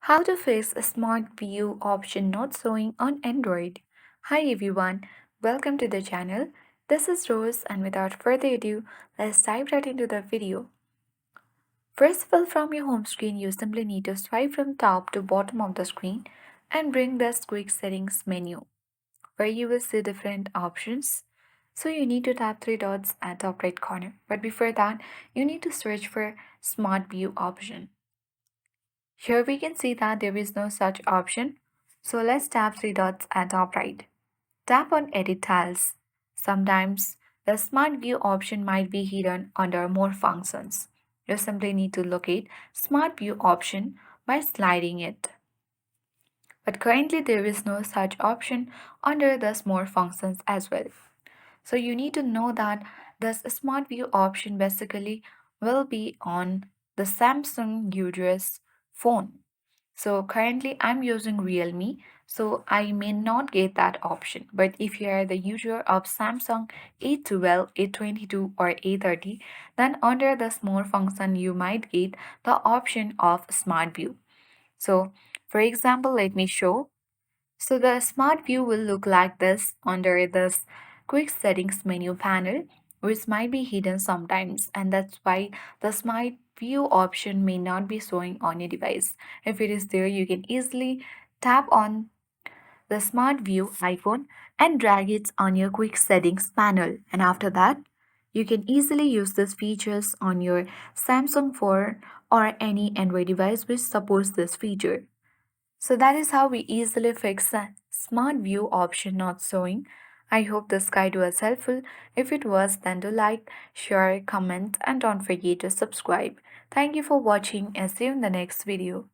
How to fix a Smart View option not showing on Android. Hi everyone, welcome to the channel. This is Rose, and without further ado, let's dive right into the video. First of all, from your home screen, you simply need to swipe from top to bottom of the screen and bring this quick settings menu where you will see different options. So you need to tap three dots at top right corner. But before that, you need to search for Smart View option. Here we can see that there is no such option. So let's tap three dots at top right. Tap on Edit Tiles. Sometimes the Smart View option might be hidden under More Functions. You simply need to locate Smart View option by sliding it. But currently there is no such option under the More Functions as well. So you need to know that this Smart View option basically will be on the Samsung user's phone. So currently I'm using Realme, so I may not get that option. But if you are the user of Samsung A12, A22 or A30, then under the small function you might get the option of Smart View. So for example, let me show. So the Smart View will look like this under this quick settings menu panel, which might be hidden sometimes, and that's why the Smart View option may not be showing on your device. If it is there, you can easily tap on the Smart View icon and drag it on your quick settings panel, and after that you can easily use these features on your Samsung phone or any Android device which supports this feature. So that is how we easily fix the Smart View option not showing. I hope this guide was helpful. If it was, then do like, share, comment, and don't forget to subscribe. Thank you for watching and see you in the next video.